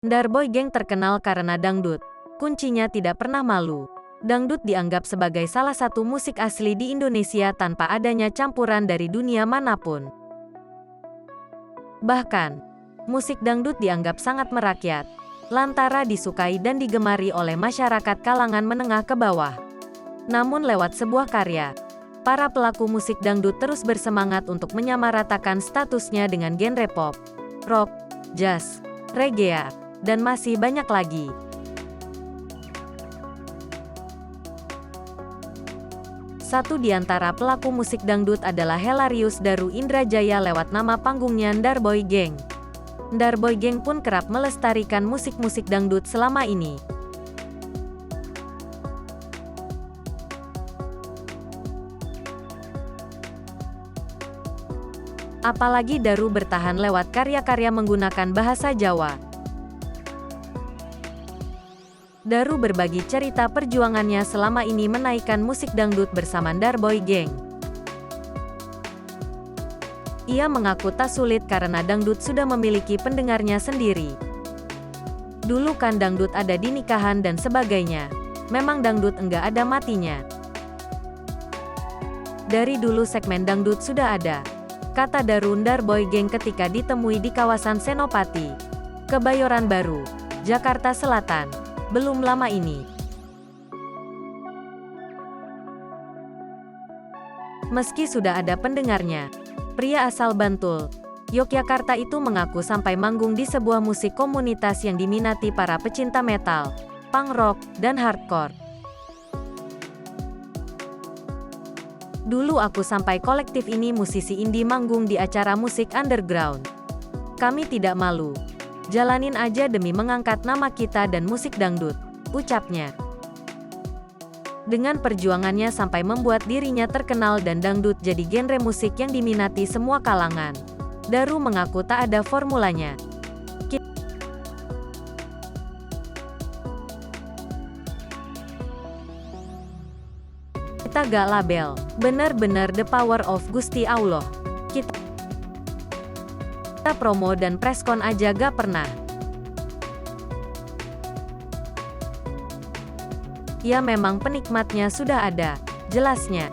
Darboy Geng terkenal karena dangdut. Kuncinya tidak pernah malu. Dangdut dianggap sebagai salah satu musik asli di Indonesia tanpa adanya campuran dari dunia manapun. Bahkan, musik dangdut dianggap sangat merakyat, lantaran disukai dan digemari oleh masyarakat kalangan menengah ke bawah. Namun lewat sebuah karya, para pelaku musik dangdut terus bersemangat untuk menyamaratakan statusnya dengan genre pop, rock, jazz, reggae, dan masih banyak lagi. Satu di antara pelaku musik dangdut adalah Helarius Daru Indrajaya lewat nama panggungnya Darboy Geng. Darboy Geng pun kerap melestarikan musik-musik dangdut selama ini. Apalagi Daru bertahan lewat karya-karya menggunakan bahasa Jawa. Daru berbagi cerita perjuangannya selama ini menaikkan musik dangdut bersama Darboy Geng. Ia mengaku tak sulit karena dangdut sudah memiliki pendengarnya sendiri. Dulu kan dangdut ada di nikahan dan sebagainya. Memang dangdut enggak ada matinya. Dari dulu segmen dangdut sudah ada, kata Daru Darboy Geng ketika ditemui di kawasan Senopati, Kebayoran Baru, Jakarta Selatan, belum lama ini. Meski sudah ada pendengarnya, pria asal Bantul, Yogyakarta itu mengaku sampai manggung di sebuah musik komunitas yang diminati para pecinta metal, punk rock, dan hardcore. Dulu aku sampai kolektif ini musisi indie manggung di acara musik underground. Kami tidak malu. Jalanin aja demi mengangkat nama kita dan musik dangdut, ucapnya. Dengan perjuangannya sampai membuat dirinya terkenal dan dangdut jadi genre musik yang diminati semua kalangan, Daru mengaku tak ada formulanya. Kita gak label, bener-bener the power of Gusti Allah. Kita promo dan preskon aja gak pernah. Ya memang penikmatnya sudah ada, jelasnya.